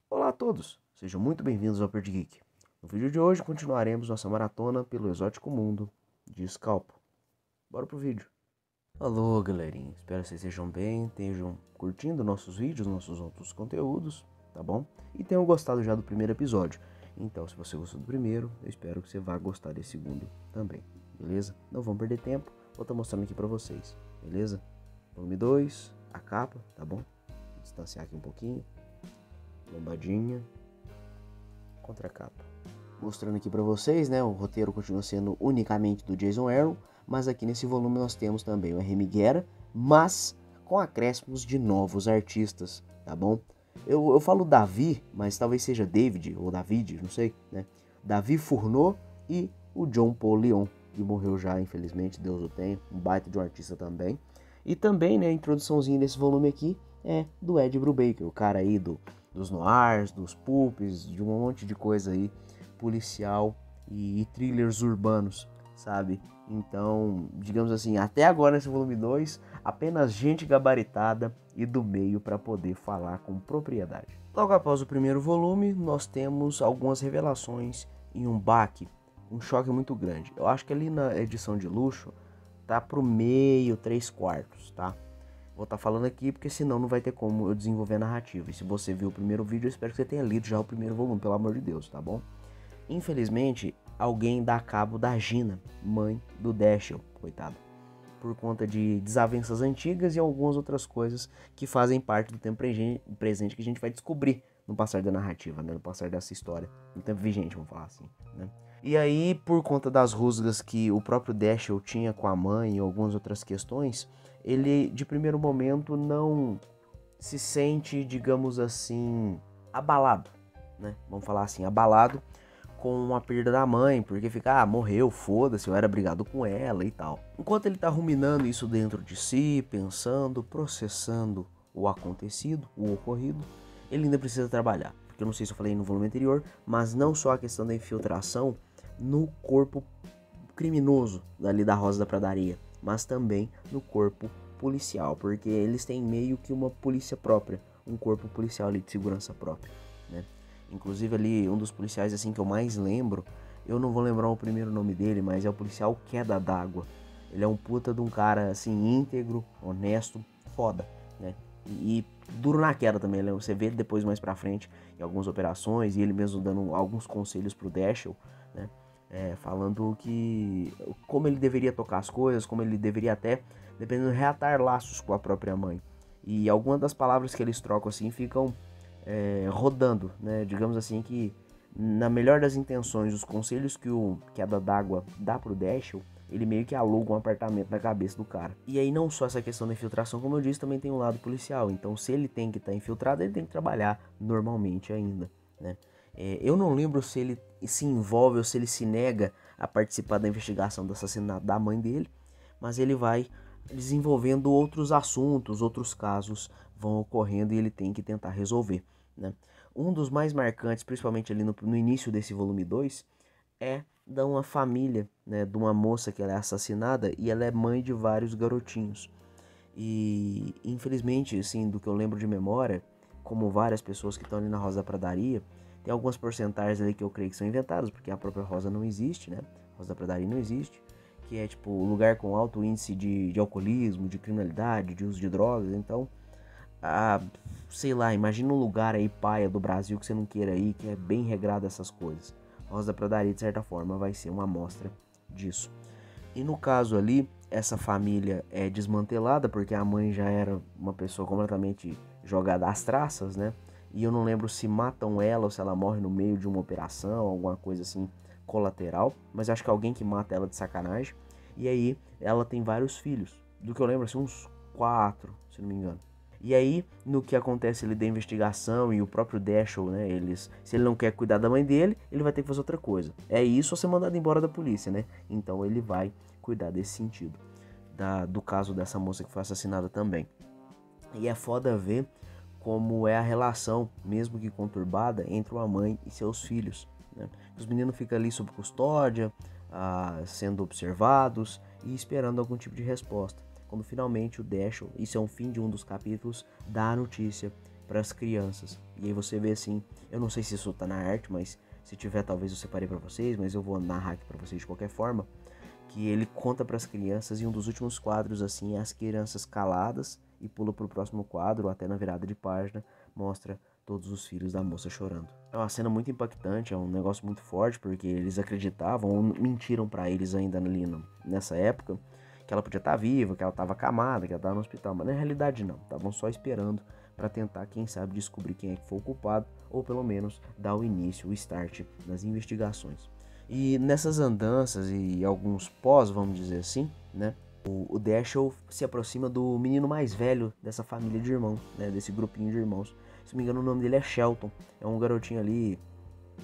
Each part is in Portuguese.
Olá a todos, sejam muito bem-vindos ao Perdi Geek. No vídeo de hoje continuaremos nossa maratona pelo exótico mundo de Scalpo. Bora pro vídeo. Alô galerinha, espero que vocês estejam bem, estejam curtindo nossos vídeos, nossos outros conteúdos, tá bom? E tenham gostado já do primeiro episódio. Então, se você gostou do primeiro, eu espero que você vá gostar desse segundo também, beleza? Não vamos perder tempo, vou estar mostrando aqui pra vocês, beleza? Volume 2, a capa, tá bom? Vou distanciar aqui um pouquinho. Lombadinha, contracapa. Mostrando aqui pra vocês, né, o roteiro continua sendo unicamente do Jason Aaron, mas aqui nesse volume nós temos também o R.M. Guerra, mas com acréscimos de novos artistas, tá bom? Eu falo Davi, mas talvez seja David ou David, não sei, né? Davi Fourneau e o John Paul Leon, que morreu já, infelizmente, Deus o tenha, um baita de um artista também. E também, né, a introduçãozinha desse volume aqui é do Ed Brubaker, o cara aí dos noirs, dos pulps, de um monte de coisa aí, policial e thrillers urbanos, sabe? Então, digamos assim, até agora nesse volume 2, apenas gente gabaritada e do meio para poder falar com propriedade. Logo após o primeiro volume, nós temos algumas revelações em um baque, um choque muito grande. Eu acho que ali na edição de luxo tá pro meio, 3/4, tá? Vou estar falando aqui porque senão não vai ter como eu desenvolver a narrativa. E se você viu o primeiro vídeo, eu espero que você tenha lido já o primeiro volume, pelo amor de Deus, tá bom? Infelizmente, alguém dá cabo da Gina, mãe do Dashiell, coitado. Por conta de desavenças antigas e algumas outras coisas que fazem parte do tempo presente que a gente vai descobrir no passar da narrativa, né? No passar dessa história. No tempo vigente, vamos falar assim, né? E aí, por conta das rusgas que o próprio Dashiell tinha com a mãe e algumas outras questões, ele, de primeiro momento, não se sente, digamos assim, abalado, né? Vamos falar assim, abalado com a perda da mãe, porque fica, morreu, foda-se, eu era brigado com ela e tal. Enquanto ele tá ruminando isso dentro de si, pensando, processando o acontecido, o ocorrido, ele ainda precisa trabalhar. Porque eu não sei se eu falei no volume anterior, mas não só a questão da infiltração no corpo criminoso dali da Rosa da Pradaria, mas também no corpo policial, porque eles têm meio que uma polícia própria, um corpo policial ali de segurança própria, né? Inclusive ali um dos policiais assim que eu mais lembro, eu não vou lembrar o primeiro nome dele, mas é o policial Queda d'Água. Ele é um puta de um cara assim íntegro, honesto, foda, né? E duro na queda também, né? Você vê ele depois mais pra frente em algumas operações e ele mesmo dando alguns conselhos pro Dashiell, né? Falando que como ele deveria tocar as coisas, como ele deveria até, dependendo, reatar laços com a própria mãe. E algumas das palavras que eles trocam assim ficam rodando, né? Digamos assim que na melhor das intenções, os conselhos que o Queda d'Água dá pro Dashiell, ele meio que aluga um apartamento na cabeça do cara. E aí não só essa questão da infiltração, como eu disse, também tem um lado policial. Então se ele tem que estar infiltrado, ele tem que trabalhar normalmente ainda, né? Eu não lembro se ele se envolve ou se ele se nega a participar da investigação do assassinato da mãe dele, mas ele vai desenvolvendo outros assuntos, outros casos vão ocorrendo e ele tem que tentar resolver, né? Um dos mais marcantes, principalmente ali no início desse volume 2, é de uma família, né, de uma moça que ela é assassinada e ela é mãe de vários garotinhos. E infelizmente, assim, do que eu lembro de memória, como várias pessoas que estão ali na Rosa da Pradaria, tem algumas porcentagens ali que eu creio que são inventadas, porque a própria Rosa não existe, né? Rosa da Pradaria não existe, que é tipo lugar com alto índice de alcoolismo, de criminalidade, de uso de drogas. Então, sei lá, imagina um lugar aí paia do Brasil que você não queira ir, que é bem regrado essas coisas. Rosa da Pradaria, de certa forma, vai ser uma amostra disso. E no caso ali, essa família é desmantelada porque a mãe já era uma pessoa completamente jogada às traças, né? E eu não lembro se matam ela ou se ela morre no meio de uma operação, alguma coisa assim colateral, mas acho que é alguém que mata ela de sacanagem. E aí ela tem vários filhos, do que eu lembro assim uns 4, se não me engano. E aí, no que acontece ali da investigação e o próprio Dashiell, né, se ele não quer cuidar da mãe dele, ele vai ter que fazer outra coisa. É isso ou ser mandado embora da polícia, né? Então ele vai cuidar desse sentido, do caso dessa moça que foi assassinada também. E é foda ver como é a relação, mesmo que conturbada, entre uma mãe e seus filhos, né? Os meninos ficam ali sob custódia, sendo observados e esperando algum tipo de resposta. Quando finalmente o Dashiell, isso é um fim de um dos capítulos, dá a notícia para as crianças. E aí você vê assim, eu não sei se isso tá na arte, mas se tiver talvez eu separei para vocês, mas eu vou narrar aqui para vocês de qualquer forma, que ele conta para as crianças e um dos últimos quadros assim, é as crianças caladas e pula pro próximo quadro, até na virada de página, mostra todos os filhos da moça chorando. É uma cena muito impactante, é um negócio muito forte, porque eles acreditavam, ou mentiram para eles ainda ali nessa época, que ela podia estar viva, que ela estava acamada, que ela estava no hospital, mas na realidade não, estavam só esperando para tentar, quem sabe, descobrir quem é que foi o culpado, ou pelo menos dar o início, o start nas investigações. E nessas andanças e alguns pós, vamos dizer assim, né, o Dashiell se aproxima do menino mais velho dessa família de irmãos, né, desse grupinho de irmãos. Se não me engano, o nome dele é Shelton. É um garotinho ali,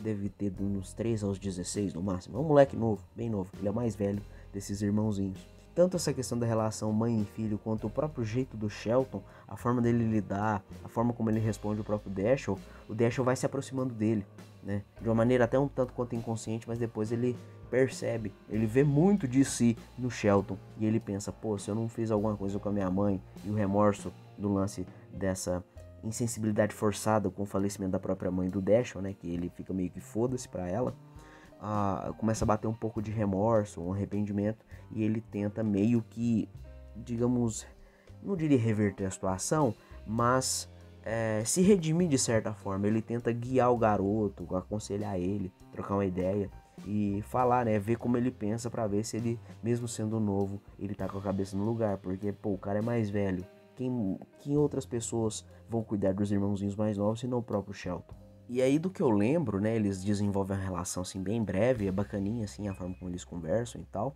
deve ter de uns 3 aos 16 no máximo. É um moleque novo, bem novo. Ele é o mais velho desses irmãozinhos. Tanto essa questão da relação mãe e filho, quanto o próprio jeito do Shelton, a forma dele lidar, a forma como ele responde o próprio Dashiell, o Dashiell vai se aproximando dele, né? De uma maneira até um tanto quanto inconsciente, mas depois ele percebe, ele vê muito de si no Shelton. E ele pensa, pô, se eu não fiz alguma coisa com a minha mãe, e o remorso do lance dessa insensibilidade forçada com o falecimento da própria mãe do Dashiell, né? Que ele fica meio que foda-se pra ela. Começa a bater um pouco de remorso, um arrependimento, e ele tenta meio que, digamos, não diria reverter a situação, mas se redimir de certa forma. Ele tenta guiar o garoto, aconselhar ele, trocar uma ideia e falar, né, ver como ele pensa pra ver se ele, mesmo sendo novo, ele tá com a cabeça no lugar, porque, pô, o cara é mais velho. Quem outras pessoas vão cuidar dos irmãozinhos mais novos se não o próprio Shelton? E aí, do que eu lembro, né, eles desenvolvem uma relação assim bem breve, é bacaninha assim a forma como eles conversam e tal.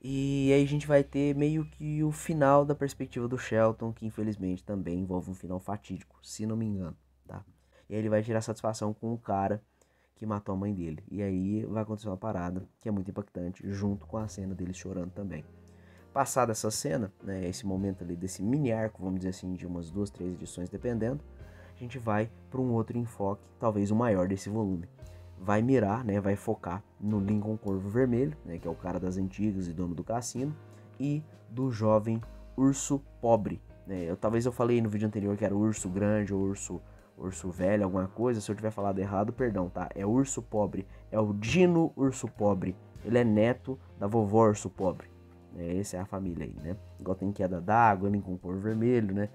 E aí a gente vai ter meio que o final da perspectiva do Shelton, que infelizmente também envolve um final fatídico, se não me engano, tá? E aí ele vai tirar satisfação com o cara que matou a mãe dele. E aí vai acontecer uma parada que é muito impactante, junto com a cena dele chorando também. Passada essa cena, né, esse momento ali desse mini arco, vamos dizer assim, de umas 2, 3 edições dependendo, a gente vai para um outro enfoque, talvez o maior desse volume. Vai mirar, né, vai focar no Lincoln Corvo Vermelho, né, que é o cara das antigas e dono do cassino, e do jovem Urso Pobre. Né. Talvez eu falei no vídeo anterior que era Urso Grande ou Urso Velho, alguma coisa. Se eu tiver falado errado, perdão, tá? É Urso Pobre, é o Dino Urso Pobre. Ele é neto da vovó Urso Pobre. Essa é a família aí, né? Igual tem Queda d'Água, Lincoln Corvo Vermelho, né?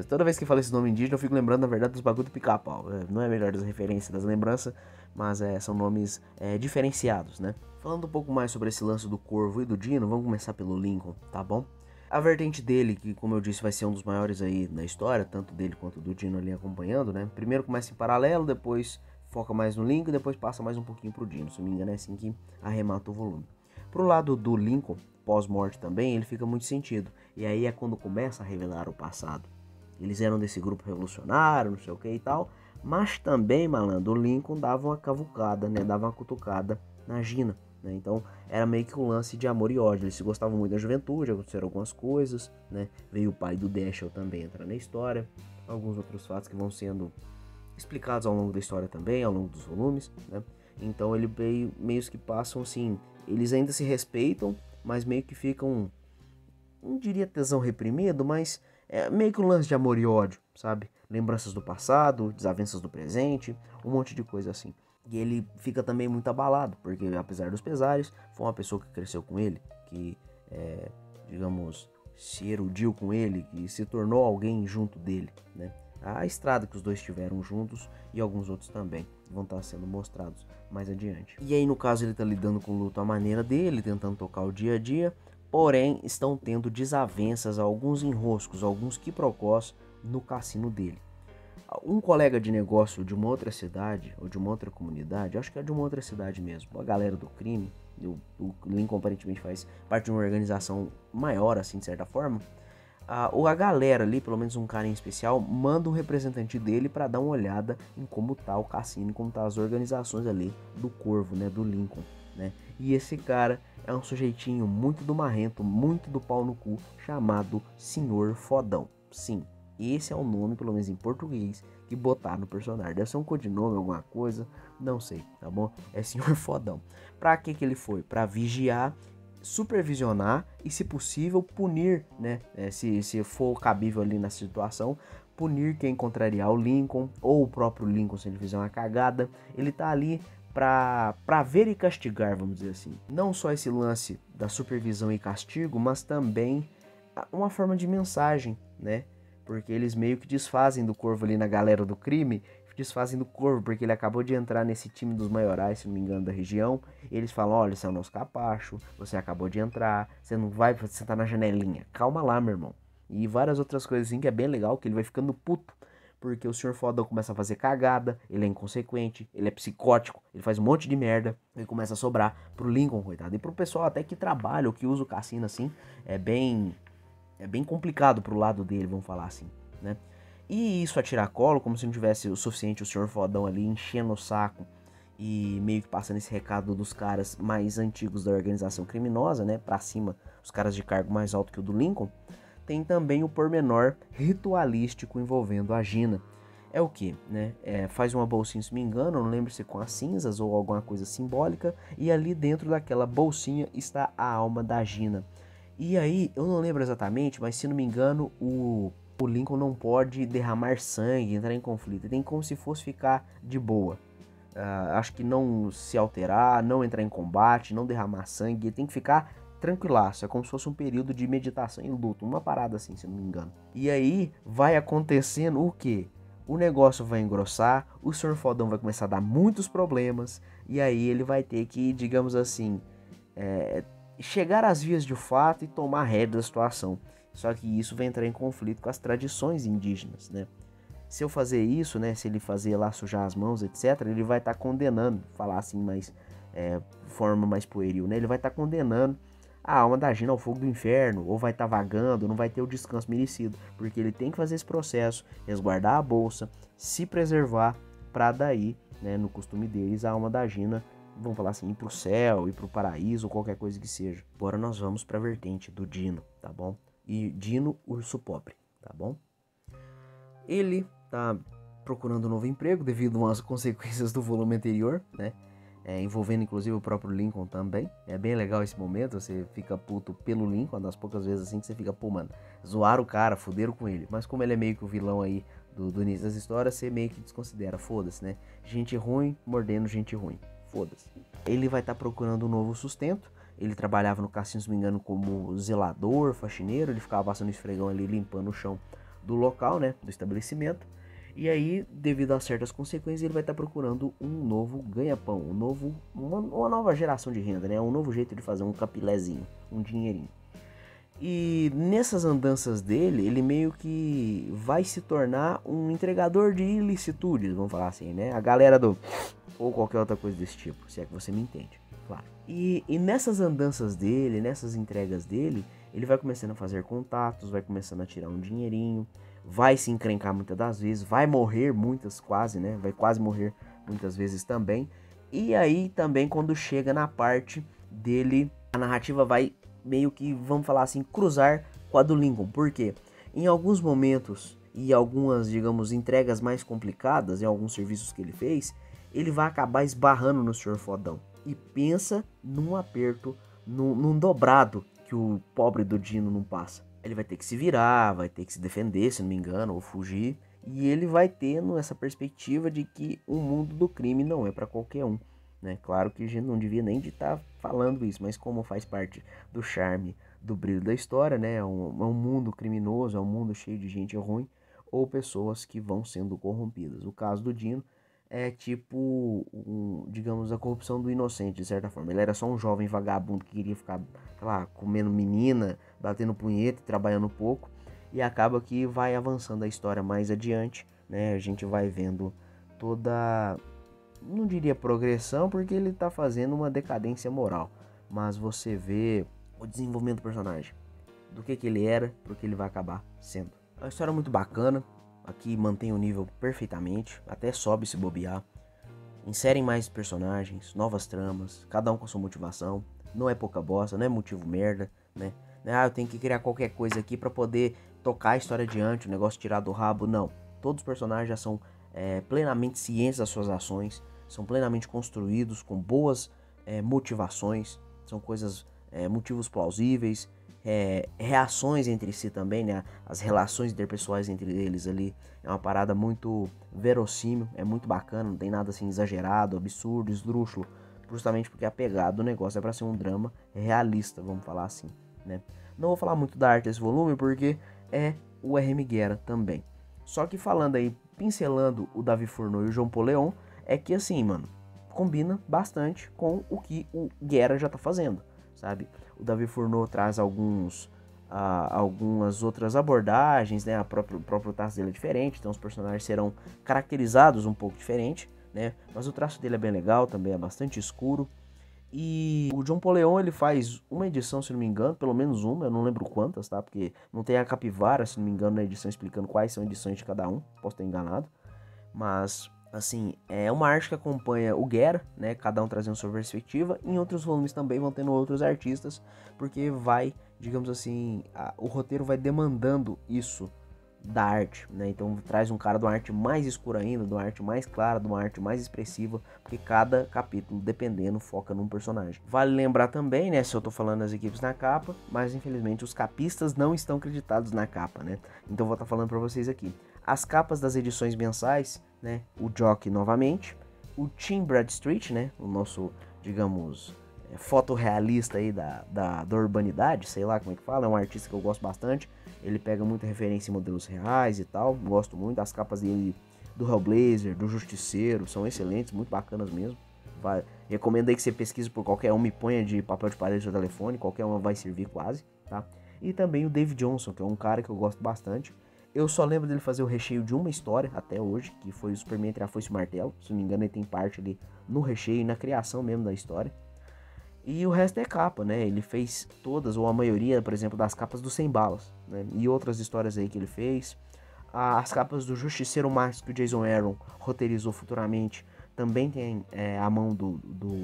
Toda vez que eu falo esse nome indígena, eu fico lembrando, na verdade, dos bagulho do Pica-Pau. Não é a melhor das referências, das lembranças, mas são nomes diferenciados, né? Falando um pouco mais sobre esse lance do Corvo e do Dino, vamos começar pelo Lincoln, tá bom? A vertente dele, que como eu disse vai ser um dos maiores aí na história, tanto dele quanto do Dino ali acompanhando, né? Primeiro começa em paralelo, depois foca mais no Lincoln, depois passa mais um pouquinho pro Dino. Se não me engano é assim que arremata o volume. Pro lado do Lincoln, pós-morte também, ele fica muito sentido. E aí é quando começa a revelar o passado. Eles eram desse grupo revolucionário, não sei o que e tal. Mas também, malandro, o Lincoln dava uma cavucada, né? Dava uma cutucada na Gina, né? Então era meio que um lance de amor e ódio. Eles se gostavam muito da juventude, aconteceram algumas coisas, né? Veio o pai do Dashiell também entrar na história. Alguns outros fatos que vão sendo explicados ao longo da história também, ao longo dos volumes, né? Então ele meio que passam assim, eles ainda se respeitam, mas meio que ficam, não diria tesão reprimido, mas meio que um lance de amor e ódio, sabe? Lembranças do passado, desavenças do presente, um monte de coisa assim. E ele fica também muito abalado, porque apesar dos pesares, foi uma pessoa que cresceu com ele, que, digamos, se erudiu com ele, que se tornou alguém junto dele, né? A estrada que os dois tiveram juntos e alguns outros também vão estar sendo mostrados mais adiante. E aí no caso ele está lidando com o luto à maneira dele, tentando tocar o dia a dia, porém estão tendo desavenças, alguns enroscos, alguns quiprocós no cassino dele. Um colega de negócio de uma outra cidade, ou de uma outra comunidade, acho que é de uma outra cidade mesmo, a galera do crime, o Lincoln aparentemente faz parte de uma organização maior assim de certa forma, a galera ali, pelo menos um cara em especial, manda um representante dele para dar uma olhada em como tá o cassino, como tá as organizações ali do Corvo, né, do Lincoln, né? E esse cara é um sujeitinho muito do marrento, muito do pau no cu, chamado Senhor Fodão. Sim, esse é o nome, pelo menos em português, que botaram no personagem. Deve ser um codinome, alguma coisa, não sei, tá bom? É Senhor Fodão. Pra que ele foi? Pra vigiar, supervisionar e, se possível, punir, né? Se for cabível ali na situação, punir quem contrariar o Lincoln, ou o próprio Lincoln se ele fizer uma cagada. Ele tá ali para ver e castigar, vamos dizer assim. Não só esse lance da supervisão e castigo, mas também uma forma de mensagem, né? Porque eles meio que desfazem do Corvo ali na galera do crime, desfazem do Corvo, porque ele acabou de entrar nesse time dos maiorais, se não me engano, da região. E eles falam, olha, você é o nosso capacho, você acabou de entrar, você não vai sentar na janelinha. Calma lá, meu irmão. E várias outras coisas assim que é bem legal, que ele vai ficando puto. Porque o Sr. Fodão começa a fazer cagada, ele é inconsequente, ele é psicótico, ele faz um monte de merda, e começa a sobrar pro Lincoln, coitado. E pro pessoal até que trabalha, ou que usa o cassino assim, é bem complicado pro lado dele, vamos falar assim, né? E isso a tiracolo, como se não tivesse o suficiente o Sr. Fodão ali enchendo o saco e meio que passando esse recado dos caras mais antigos da organização criminosa, né, pra cima, os caras de cargo mais alto que o do Lincoln. Tem também o pormenor ritualístico envolvendo a Gina. É o que, né? Faz uma bolsinha, se me engano, não lembro se com as cinzas ou alguma coisa simbólica, e ali dentro daquela bolsinha está a alma da Gina. E aí, eu não lembro exatamente, mas se não me engano, o Lincoln não pode derramar sangue, entrar em conflito. Ele tem como se fosse ficar de boa. Acho que não se alterar, não entrar em combate, não derramar sangue. Ele tem que ficar tranquilaço. É como se fosse um período de meditação e luto. Uma parada assim, se não me engano. E aí vai acontecendo o quê? O negócio vai engrossar, o Sr. Fodão vai começar a dar muitos problemas. E aí ele vai ter que, digamos assim, chegar às vias de fato e tomar rédea da situação. Só que isso vai entrar em conflito com as tradições indígenas, né? Se eu fazer isso, né, se ele fazer lá sujar as mãos, etc., ele vai estar condenando, falar assim, mais forma mais pueril, né? Ele vai estar condenando a alma da Gina ao fogo do inferno, ou vai estar vagando, não vai ter o descanso merecido, porque ele tem que fazer esse processo, resguardar a bolsa, se preservar, para daí, né, no costume deles, a alma da Gina, vamos falar assim, ir pro céu, ir pro paraíso, ou qualquer coisa que seja. Agora nós vamos pra vertente do Dino, tá bom? E Dino, urso pobre, tá bom? Ele tá procurando um novo emprego devido às consequências do volume anterior, né? Envolvendo inclusive o próprio Lincoln também. É bem legal esse momento, você fica puto pelo Lincoln, uma das poucas vezes assim que você fica, pô, mano, zoaram o cara, fuderam com ele. Mas como ele é meio que o vilão aí do início das histórias, você meio que desconsidera, foda-se, né? Gente ruim mordendo gente ruim, foda-se. Ele vai estar procurando um novo sustento. Ele trabalhava no cassino, se não me engano, como zelador, faxineiro. Ele ficava passando esfregão ali, limpando o chão do local, né, do estabelecimento. E aí, devido a certas consequências, ele vai estar procurando um novo ganha-pão, uma nova geração de renda, né, um novo jeito de fazer um capilézinho, um dinheirinho. E nessas andanças dele, ele meio que vai se tornar um entregador de ilicitudes, vamos falar assim, né? A galera do... ou qualquer outra coisa desse tipo, se é que você me entende, claro. E nessas andanças dele, nessas entregas dele, ele vai começando a fazer contatos, vai começando a tirar um dinheirinho, vai se encrencar muitas das vezes, vai morrer muitas quase, né? Vai quase morrer muitas vezes também. E aí também quando chega na parte dele, a narrativa vai meio que, vamos falar assim, cruzar com a do Lincoln. Por quê? Em alguns momentos e algumas, digamos, entregas mais complicadas, em alguns serviços que ele fez, ele vai acabar esbarrando no Sr. Fodão. E pensa num aperto, num dobrado que o pobre do Dino não passa. Ele vai ter que se virar, vai ter que se defender, se não me engano, ou fugir. E ele vai tendo essa perspectiva de que o mundo do crime não é para qualquer um, né? Claro que a gente não devia nem de estar falando isso, mas como faz parte do charme, do brilho da história, né? É um mundo criminoso, é um mundo cheio de gente ruim ou pessoas que vão sendo corrompidas. O caso do Dino é tipo, digamos, a corrupção do inocente, de certa forma. Ele era só um jovem vagabundo que queria ficar, sei lá, comendo menina, batendo punheta, trabalhando pouco. E acaba que vai avançando a história mais adiante, né? A gente vai vendo toda, não diria progressão, porque ele tá fazendo uma decadência moral. Mas você vê o desenvolvimento do personagem, do que ele era, pro que ele vai acabar sendo. É uma história muito bacana. Aqui mantém o nível perfeitamente, até sobe se bobear. Inserem mais personagens, novas tramas, cada um com sua motivação. Não é pouca bosta, não é motivo merda, né? Eu tenho que criar qualquer coisa aqui pra poder tocar a história adiante, o negócio tirar do rabo. Não, todos os personagens já são plenamente cientes das suas ações, são plenamente construídos com boas motivações, são coisas, motivos plausíveis, reações entre si também, né? As relações interpessoais entre eles ali é uma parada muito verossímil, é muito bacana, não tem nada assim exagerado, absurdo, esdrúxulo, justamente porque a pegada do negócio é para ser um drama realista, vamos falar assim, né? Não vou falar muito da arte desse volume porque é o R.M. Guerra também. Só que falando aí, pincelando o Davi Fourneau e o João Paul Leon, é que assim, mano, combina bastante com o que o Guerra já tá fazendo, sabe? O Davi Fourneau traz algumas outras abordagens, né? O próprio traço dele é diferente, então os personagens serão caracterizados um pouco diferente, né? Mas o traço dele é bem legal, também é bastante escuro. E o João Paul Leon, ele faz uma edição, se não me engano, pelo menos uma, eu não lembro quantas, tá? Porque não tem a capivara, se não me engano, na edição explicando quais são edições de cada um, posso ter enganado. Mas, assim, é uma arte que acompanha o Guerra, né? Cada um trazendo sua perspectiva. Em outros volumes também vão tendo outros artistas, porque vai, digamos assim, o roteiro vai demandando isso da arte, né? Então traz um cara de uma arte mais escura ainda, de uma arte mais clara, de uma arte mais expressiva, porque cada capítulo, dependendo, foca num personagem. Vale lembrar também, né, se eu tô falando das equipes na capa, mas infelizmente os capistas não estão acreditados na capa, né? Então vou estar falando para vocês aqui. As capas das edições mensais, né, o Jock novamente, o Tim Bradstreet, né, o nosso, digamos, fotorrealista aí da urbanidade, sei lá como é que fala, é um artista que eu gosto bastante. Ele pega muita referência em modelos reais e tal, gosto muito. As capas dele do Hellblazer, do Justiceiro, são excelentes, muito bacanas mesmo. Recomendo aí que você pesquise por qualquer uma e ponha de papel de parede no seu telefone, qualquer uma vai servir quase, tá? E também o Dave Johnson, que é um cara que eu gosto bastante. Eu só lembro dele fazer o recheio de uma história até hoje, que foi o Superman entre a Foice e o Martelo. Se não me engano, ele tem parte ali no recheio e na criação mesmo da história. E o resto é capa, né? Ele fez todas, ou a maioria, por exemplo, das capas do Sem Balas, né? E outras histórias aí que ele fez. As capas do Justiceiro Max, que o Jason Aaron roteirizou futuramente, também tem a mão do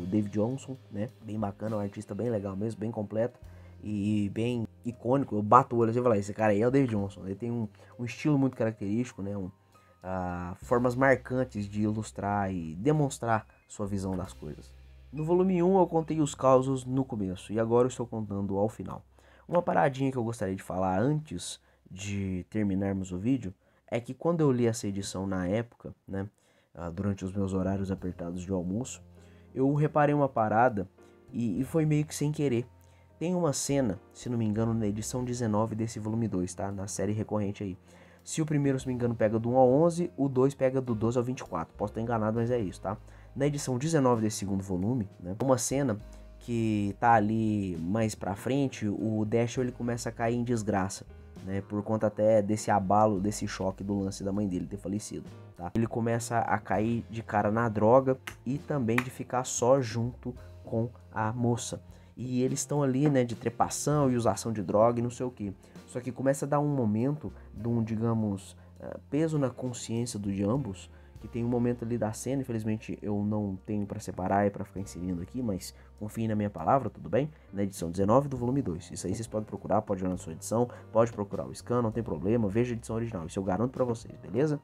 Dave Johnson, né? Bem bacana, um artista bem legal mesmo, bem completo e bem icônico. Eu bato o olho assim e falo, esse cara aí é o Dave Johnson. Ele tem um estilo muito característico, né? Formas marcantes de ilustrar e demonstrar sua visão das coisas. No volume 1 eu contei os causos no começo e agora eu estou contando ao final. Uma paradinha que eu gostaria de falar antes de terminarmos o vídeo é que quando eu li essa edição na época, né, durante os meus horários apertados de almoço, eu reparei uma parada e foi meio que sem querer. Tem uma cena, se não me engano, na edição 19 desse volume 2, tá? Na série recorrente aí. Se o primeiro, se não me engano, pega do 1 ao 11, o 2 pega do 12 ao 24. Posso estar enganado, mas é isso, tá? Na edição 19 desse segundo volume, né, uma cena que tá ali mais pra frente, o Dashiell ele começa a cair em desgraça, né, por conta até desse abalo, desse choque do lance da mãe dele ter falecido, tá? Ele começa a cair de cara na droga e também de ficar só junto com a moça. E eles estão ali, né, de trepação e usação de droga e não sei o que. Só que começa a dar um momento de um, digamos, peso na consciência de ambos, que tem um momento ali da cena, infelizmente eu não tenho para separar e para ficar inserindo aqui, mas confiem na minha palavra, tudo bem? Na edição 19 do volume 2. Isso aí vocês podem procurar, pode ir na sua edição, pode procurar o scan, não tem problema, veja a edição original, isso eu garanto para vocês, beleza?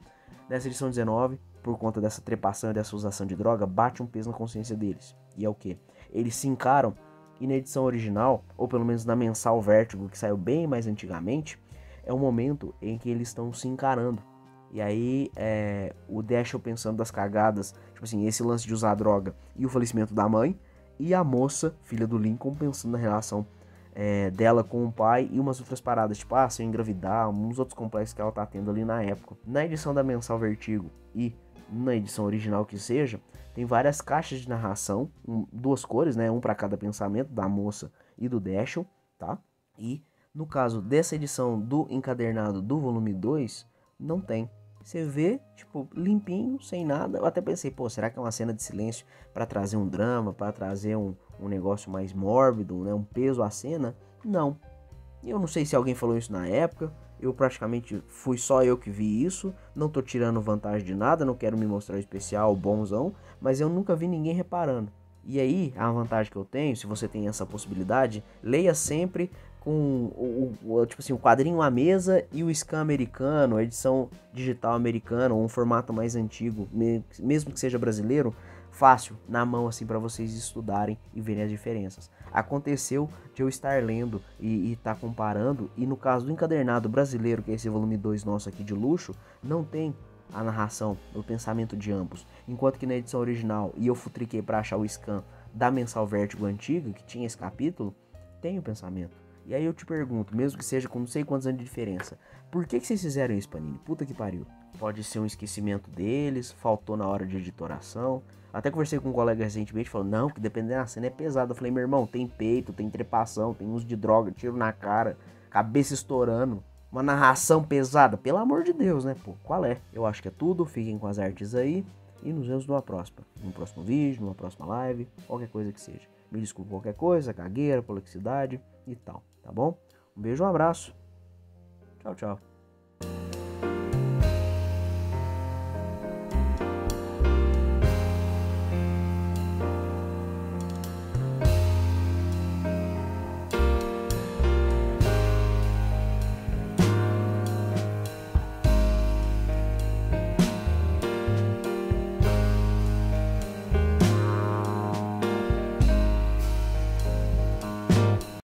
Nessa edição 19, por conta dessa trepação e dessa usação de droga, bate um peso na consciência deles. E é o que? Eles se encaram, e na edição original, ou pelo menos na mensal Vértigo, que saiu bem mais antigamente, é o momento em que eles estão se encarando. E aí o Dashiell pensando das cagadas, tipo assim, esse lance de usar droga e o falecimento da mãe, e a moça, filha do Lincoln, pensando na relação dela com o pai e umas outras paradas, tipo, se eu engravidar, uns outros complexos que ela tá tendo ali na época. Na edição da mensal Vertigo e na edição original que seja, tem várias caixas de narração, duas cores, né, um para cada pensamento, da moça e do Dashiell, tá? E no caso dessa edição do encadernado do volume 2, não tem. Você vê, tipo, limpinho, sem nada. Eu até pensei, pô, será que é uma cena de silêncio para trazer um drama, para trazer um negócio mais mórbido, né, um peso à cena? Não. Eu não sei se alguém falou isso na época. Eu praticamente fui só eu que vi isso. Não tô tirando vantagem de nada, não quero me mostrar especial, bonzão, mas eu nunca vi ninguém reparando. E aí, a vantagem que eu tenho, se você tem essa possibilidade, leia sempre com tipo assim, o quadrinho à mesa e o scan americano, a edição digital americana, ou um formato mais antigo, mesmo que seja brasileiro, fácil, na mão, assim, para vocês estudarem e verem as diferenças. Aconteceu de eu estar lendo e estar comparando, e no caso do encadernado brasileiro, que é esse volume 2 nosso aqui de luxo, não tem a narração, o pensamento de ambos. Enquanto que na edição original, e eu futriquei para achar o scan da Mensal Vértigo antiga, que tinha esse capítulo, tem o pensamento. E aí eu te pergunto, mesmo que seja com não sei quantos anos de diferença, por que vocês fizeram isso, Panini? Puta que pariu. Pode ser um esquecimento deles, faltou na hora de editoração. Até conversei com um colega recentemente, falou, não, que dependendo da cena é pesado. Eu falei, meu irmão, tem peito, tem trepação, tem uso de droga, tiro na cara, cabeça estourando. Uma narração pesada, pelo amor de Deus, né, pô? Qual é? Eu acho que é tudo, fiquem com as artes aí e nos vemos numa próxima. Num próximo vídeo, numa próxima live, qualquer coisa que seja. Me desculpe qualquer coisa, gagueira, prolixidade e tal, tá bom? Um beijo, um abraço. Tchau, tchau.